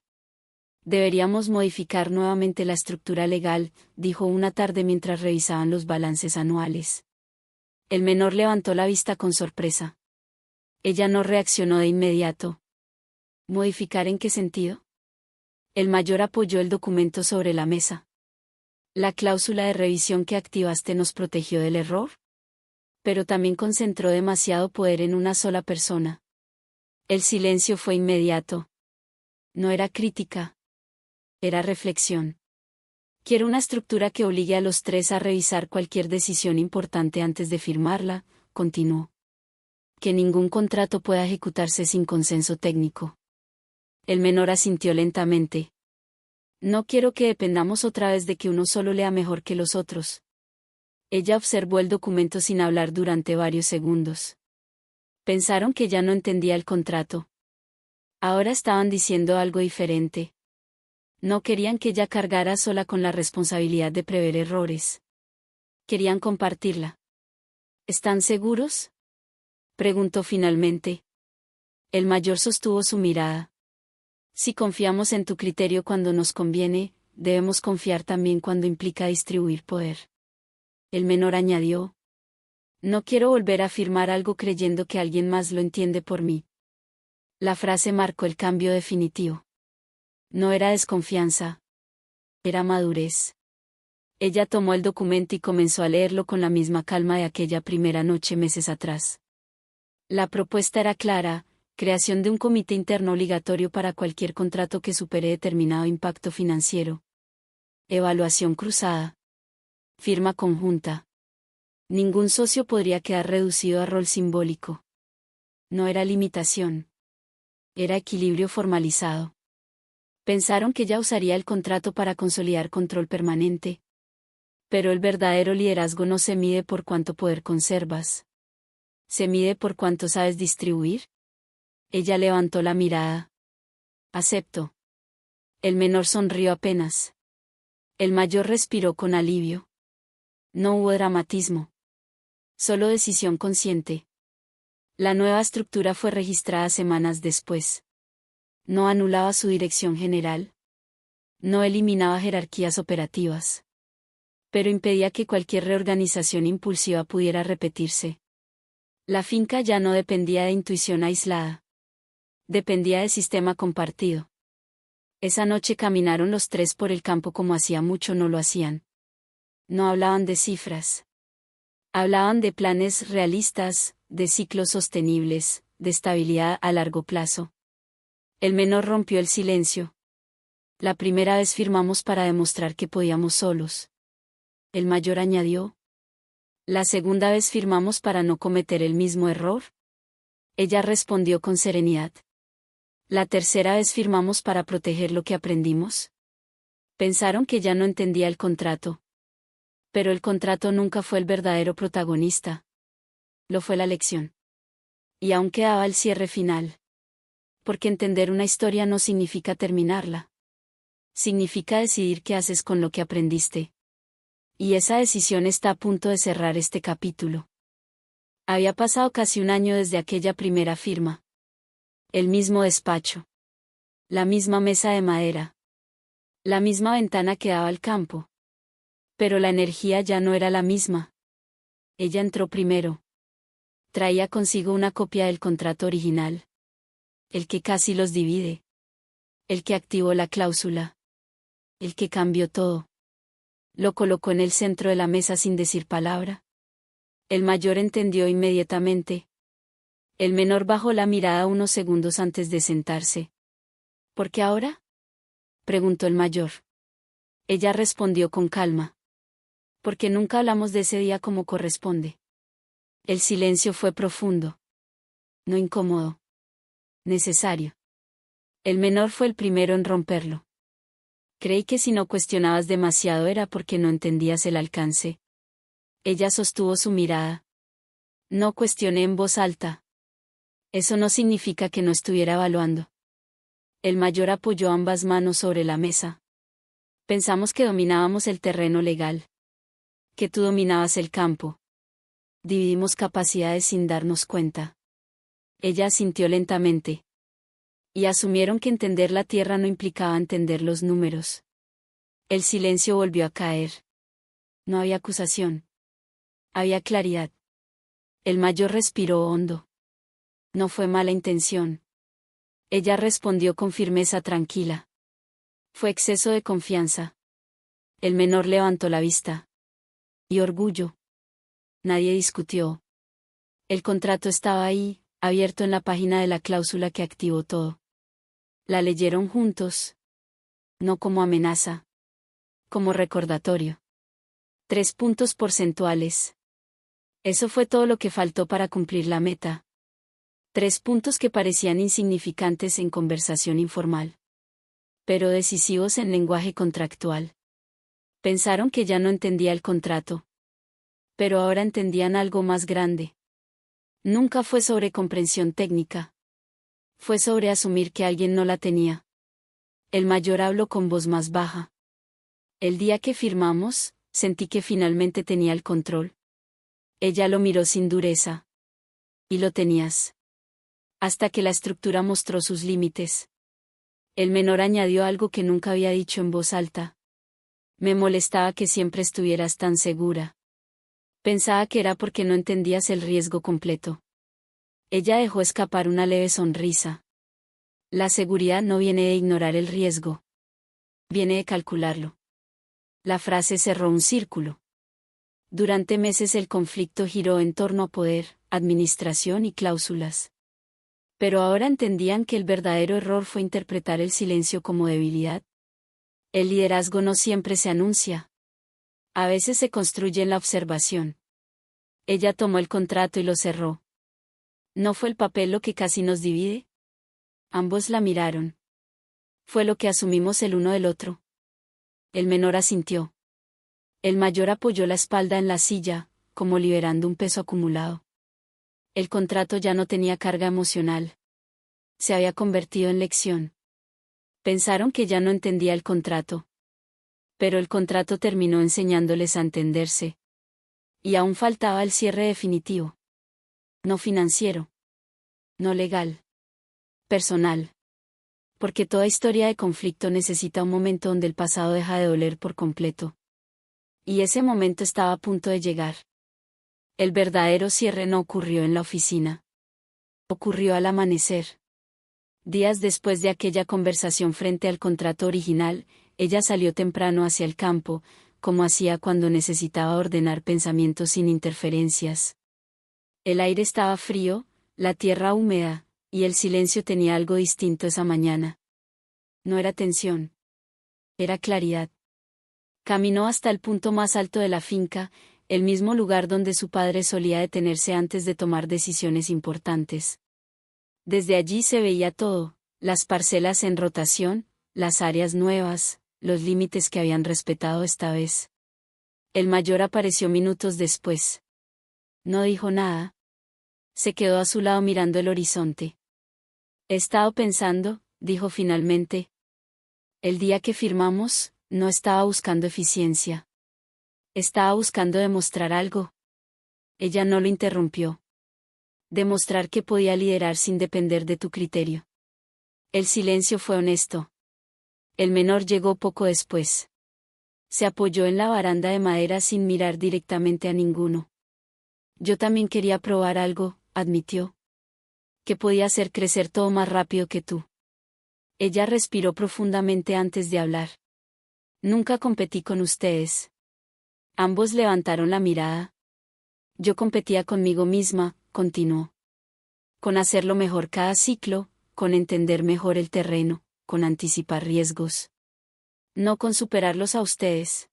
Deberíamos modificar nuevamente la estructura legal, dijo una tarde mientras revisaban los balances anuales. El menor levantó la vista con sorpresa. Ella no reaccionó de inmediato. ¿Modificar en qué sentido? El mayor apoyó el documento sobre la mesa. La cláusula de revisión que activaste nos protegió del error. Pero también concentró demasiado poder en una sola persona. El silencio fue inmediato. No era crítica. Era reflexión. Quiero una estructura que obligue a los tres a revisar cualquier decisión importante antes de firmarla, continuó. Que ningún contrato pueda ejecutarse sin consenso técnico. El menor asintió lentamente. No quiero que dependamos otra vez de que uno solo lea mejor que los otros. Ella observó el documento sin hablar durante varios segundos. Pensaron que ya no entendía el contrato. Ahora estaban diciendo algo diferente. No querían que ella cargara sola con la responsabilidad de prever errores. Querían compartirla. ¿Están seguros?, preguntó finalmente. El mayor sostuvo su mirada. Si confiamos en tu criterio cuando nos conviene, debemos confiar también cuando implica distribuir poder. El menor añadió. No quiero volver a afirmar algo creyendo que alguien más lo entiende por mí. La frase marcó el cambio definitivo. No era desconfianza. Era madurez. Ella tomó el documento y comenzó a leerlo con la misma calma de aquella primera noche meses atrás. La propuesta era clara: creación de un comité interno obligatorio para cualquier contrato que supere determinado impacto financiero. Evaluación cruzada. Firma conjunta. Ningún socio podría quedar reducido a rol simbólico. No era limitación. Era equilibrio formalizado. Pensaron que ya usaría el contrato para consolidar control permanente. Pero el verdadero liderazgo no se mide por cuánto poder conservas. ¿Se mide por cuánto sabes distribuir? Ella levantó la mirada. Acepto. El menor sonrió apenas. El mayor respiró con alivio. No hubo dramatismo. Solo decisión consciente. La nueva estructura fue registrada semanas después. No anulaba su dirección general. No eliminaba jerarquías operativas. Pero impedía que cualquier reorganización impulsiva pudiera repetirse. La finca ya no dependía de intuición aislada. Dependía de sistema compartido. Esa noche caminaron los tres por el campo como hacía mucho no lo hacían. No hablaban de cifras. Hablaban de planes realistas, de ciclos sostenibles, de estabilidad a largo plazo. El menor rompió el silencio. La primera vez firmamos para demostrar que podíamos solos. El mayor añadió. La segunda vez firmamos para no cometer el mismo error. Ella respondió con serenidad. La tercera vez firmamos para proteger lo que aprendimos. Pensaron que ya no entendía el contrato. Pero el contrato nunca fue el verdadero protagonista. Lo fue la lección. Y aún quedaba el cierre final. Porque entender una historia no significa terminarla. Significa decidir qué haces con lo que aprendiste. Y esa decisión está a punto de cerrar este capítulo. Había pasado casi un año desde aquella primera firma. El mismo despacho. La misma mesa de madera. La misma ventana que daba al campo. Pero la energía ya no era la misma. Ella entró primero. Traía consigo una copia del contrato original. El que casi los divide. El que activó la cláusula. El que cambió todo. Lo colocó en el centro de la mesa sin decir palabra. El mayor entendió inmediatamente. El menor bajó la mirada unos segundos antes de sentarse. ¿Por qué ahora?, preguntó el mayor. Ella respondió con calma. Porque nunca hablamos de ese día como corresponde. El silencio fue profundo. No incómodo. Necesario. El menor fue el primero en romperlo. Creí que si no cuestionabas demasiado era porque no entendías el alcance. Ella sostuvo su mirada. No cuestioné en voz alta. Eso no significa que no estuviera evaluando. El mayor apoyó ambas manos sobre la mesa. Pensamos que dominábamos el terreno legal. Que tú dominabas el campo. Dividimos capacidades sin darnos cuenta. Ella asintió lentamente. Y asumieron que entender la tierra no implicaba entender los números. El silencio volvió a caer. No había acusación. Había claridad. El mayor respiró hondo. No fue mala intención. Ella respondió con firmeza tranquila. Fue exceso de confianza. El menor levantó la vista. Y orgullo. Nadie discutió. El contrato estaba ahí, abierto en la página de la cláusula que activó todo. La leyeron juntos. No como amenaza. Como recordatorio. 3 puntos porcentuales. Eso fue todo lo que faltó para cumplir la meta. 3 puntos que parecían insignificantes en conversación informal. Pero decisivos en lenguaje contractual. Pensaron que ya no entendía el contrato. Pero ahora entendían algo más grande. Nunca fue sobre comprensión técnica. Fue sobre asumir que alguien no la tenía. El mayor habló con voz más baja. El día que firmamos, sentí que finalmente tenía el control. Ella lo miró sin dureza. Y lo tenías. Hasta que la estructura mostró sus límites. El menor añadió algo que nunca había dicho en voz alta. Me molestaba que siempre estuvieras tan segura. Pensaba que era porque no entendías el riesgo completo. Ella dejó escapar una leve sonrisa. La seguridad no viene de ignorar el riesgo. Viene de calcularlo. La frase cerró un círculo. Durante meses el conflicto giró en torno a poder, administración y cláusulas. Pero ahora entendían que el verdadero error fue interpretar el silencio como debilidad. El liderazgo no siempre se anuncia. A veces se construye en la observación. Ella tomó el contrato y lo cerró. ¿No fue el papel lo que casi nos divide? Ambos la miraron. Fue lo que asumimos el uno del otro. El menor asintió. El mayor apoyó la espalda en la silla, como liberando un peso acumulado. El contrato ya no tenía carga emocional. Se había convertido en lección. Pensaron que ya no entendía el contrato. Pero el contrato terminó enseñándoles a entenderse. Y aún faltaba el cierre definitivo. No financiero. No legal. Personal. Porque toda historia de conflicto necesita un momento donde el pasado deja de doler por completo. Y ese momento estaba a punto de llegar. El verdadero cierre no ocurrió en la oficina. Ocurrió al amanecer. Días después de aquella conversación frente al contrato original, ella salió temprano hacia el campo, como hacía cuando necesitaba ordenar pensamientos sin interferencias. El aire estaba frío, la tierra húmeda, y el silencio tenía algo distinto esa mañana. No era tensión. Era claridad. Caminó hasta el punto más alto de la finca, el mismo lugar donde su padre solía detenerse antes de tomar decisiones importantes. Desde allí se veía todo, las parcelas en rotación, las áreas nuevas, los límites que habían respetado esta vez. El mayor apareció minutos después. No dijo nada. Se quedó a su lado mirando el horizonte. He estado pensando, dijo finalmente. El día que firmamos, no estaba buscando eficiencia. Estaba buscando demostrar algo. Ella no lo interrumpió. Demostrar que podía liderar sin depender de tu criterio. El silencio fue honesto. El menor llegó poco después. Se apoyó en la baranda de madera sin mirar directamente a ninguno. Yo también quería probar algo, admitió. Porque podía hacer crecer todo más rápido que tú. Ella respiró profundamente antes de hablar. Nunca competí con ustedes. Ambos levantaron la mirada. Yo competía conmigo misma, continuó. Con hacerlo mejor cada ciclo, con entender mejor el terreno, con anticipar riesgos. No con superarlos a ustedes.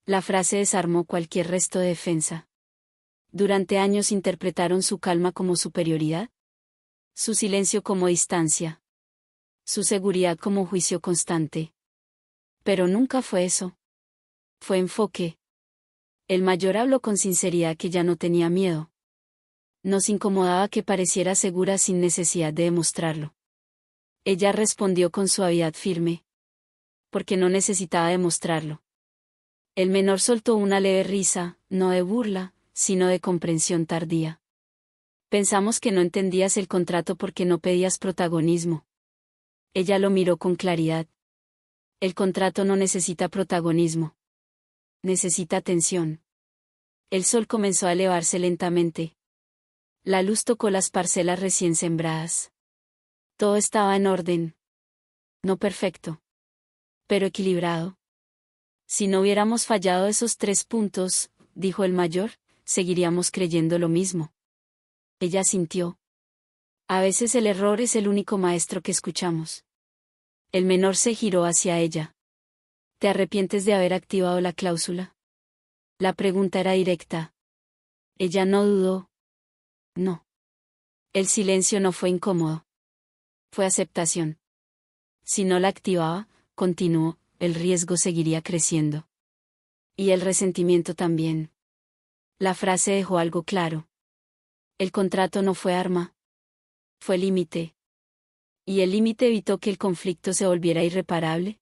La frase desarmó cualquier resto de defensa. Durante años interpretaron su calma como superioridad. Su silencio como distancia. Su seguridad como juicio constante. Pero nunca fue eso. Fue enfoque. El mayor habló con sinceridad que ya no tenía miedo. Nos incomodaba que pareciera segura sin necesidad de demostrarlo. Ella respondió con suavidad firme. Porque no necesitaba demostrarlo. El menor soltó una leve risa, no de burla, sino de comprensión tardía. Pensamos que no entendías el contrato porque no pedías protagonismo. Ella lo miró con claridad. El contrato no necesita protagonismo. Necesita atención. El sol comenzó a elevarse lentamente. La luz tocó las parcelas recién sembradas. Todo estaba en orden. No perfecto. Pero equilibrado. Si no hubiéramos fallado esos 3 puntos, dijo el mayor, seguiríamos creyendo lo mismo. Ella sintió. A veces el error es el único maestro que escuchamos. El menor se giró hacia ella. ¿Te arrepientes de haber activado la cláusula? La pregunta era directa. Ella no dudó. No. El silencio no fue incómodo. Fue aceptación. Si no la activaba, continuó, el riesgo seguiría creciendo. Y el resentimiento también. La frase dejó algo claro. El contrato no fue arma. Fue límite. ¿Y el límite evitó que el conflicto se volviera irreparable?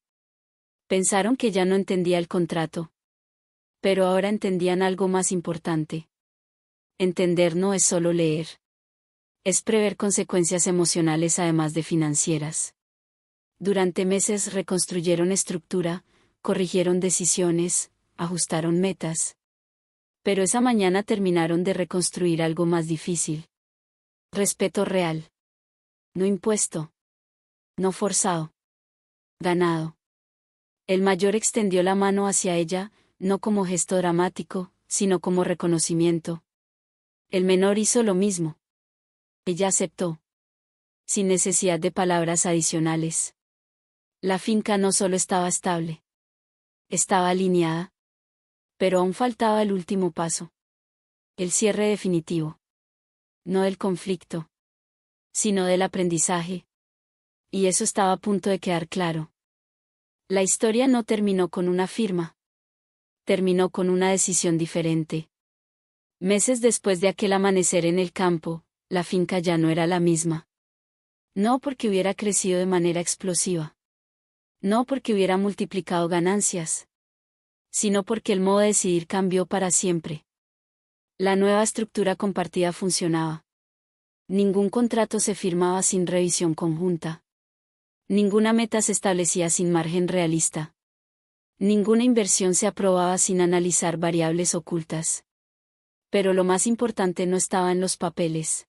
Pensaron que ya no entendía el contrato. Pero ahora entendían algo más importante. Entender no es solo leer. Es prever consecuencias emocionales además de financieras. Durante meses reconstruyeron estructura, corrigieron decisiones, ajustaron metas. Pero esa mañana terminaron de reconstruir algo más difícil. Respeto real. No impuesto. No forzado. Ganado. El mayor extendió la mano hacia ella, no como gesto dramático, sino como reconocimiento. El menor hizo lo mismo. Ella aceptó. Sin necesidad de palabras adicionales. La finca no solo estaba estable. Estaba alineada. Pero aún faltaba el último paso. El cierre definitivo. No del conflicto. Sino del aprendizaje. Y eso estaba a punto de quedar claro. La historia no terminó con una firma. Terminó con una decisión diferente. Meses después de aquel amanecer en el campo, la finca ya no era la misma. No porque hubiera crecido de manera explosiva. No porque hubiera multiplicado ganancias. Sino porque el modo de decidir cambió para siempre. La nueva estructura compartida funcionaba. Ningún contrato se firmaba sin revisión conjunta. Ninguna meta se establecía sin margen realista. Ninguna inversión se aprobaba sin analizar variables ocultas. Pero lo más importante no estaba en los papeles.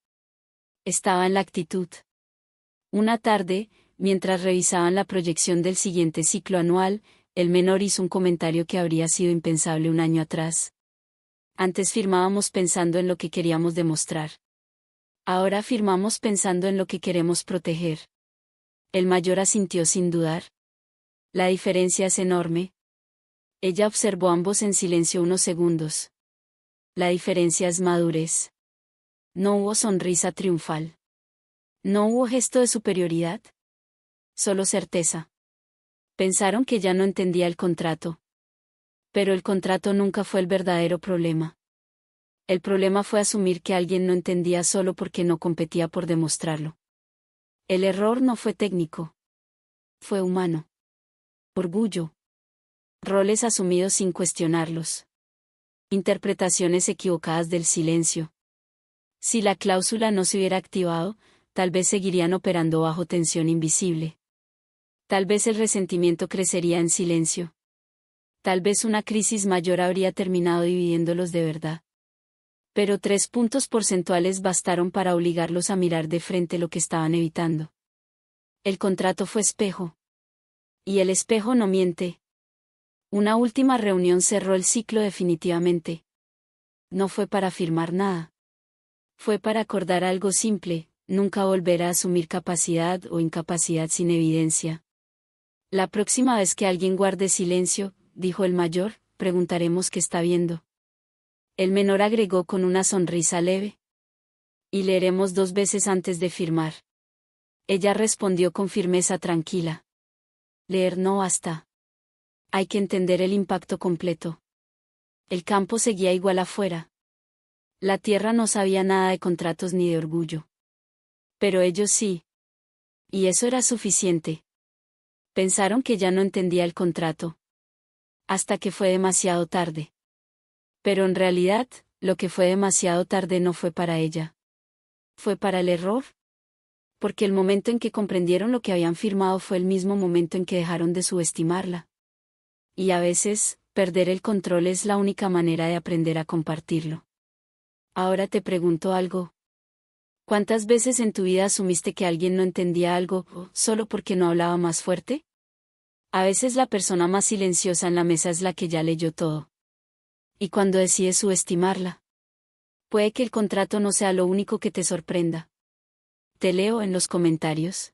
Estaba en la actitud. Una tarde, mientras revisaban la proyección del siguiente ciclo anual, el menor hizo un comentario que habría sido impensable un año atrás. Antes firmábamos pensando en lo que queríamos demostrar. Ahora firmamos pensando en lo que queremos proteger. El mayor asintió sin dudar. La diferencia es enorme. Ella observó ambos en silencio unos segundos. La diferencia es madurez. No hubo sonrisa triunfal. No hubo gesto de superioridad. Solo certeza. Pensaron que ya no entendía el contrato. Pero el contrato nunca fue el verdadero problema. El problema fue asumir que alguien no entendía solo porque no competía por demostrarlo. El error no fue técnico. Fue humano. Orgullo. Roles asumidos sin cuestionarlos. Interpretaciones equivocadas del silencio. Si la cláusula no se hubiera activado, tal vez seguirían operando bajo tensión invisible. Tal vez el resentimiento crecería en silencio. Tal vez una crisis mayor habría terminado dividiéndolos de verdad. Pero 3 puntos porcentuales bastaron para obligarlos a mirar de frente lo que estaban evitando. El contrato fue espejo. Y el espejo no miente. Una última reunión cerró el ciclo definitivamente. No fue para firmar nada. Fue para acordar algo simple: nunca volver a asumir capacidad o incapacidad sin evidencia. La próxima vez que alguien guarde silencio, dijo el mayor, preguntaremos qué está viendo. El menor agregó con una sonrisa leve. Y leeremos 2 veces antes de firmar. Ella respondió con firmeza tranquila. Leer no basta. Hay que entender el impacto completo. El campo seguía igual afuera. La tierra no sabía nada de contratos ni de orgullo. Pero ellos sí. Y eso era suficiente. Pensaron que ya no entendía el contrato. Hasta que fue demasiado tarde. Pero en realidad, lo que fue demasiado tarde no fue para ella. ¿Fue para el error? Porque el momento en que comprendieron lo que habían firmado fue el mismo momento en que dejaron de subestimarla. Y a veces, perder el control es la única manera de aprender a compartirlo. Ahora te pregunto algo. ¿Cuántas veces en tu vida asumiste que alguien no entendía algo, solo porque no hablaba más fuerte? A veces la persona más silenciosa en la mesa es la que ya leyó todo. Y cuando decides subestimarla, puede que el contrato no sea lo único que te sorprenda. Te leo en los comentarios.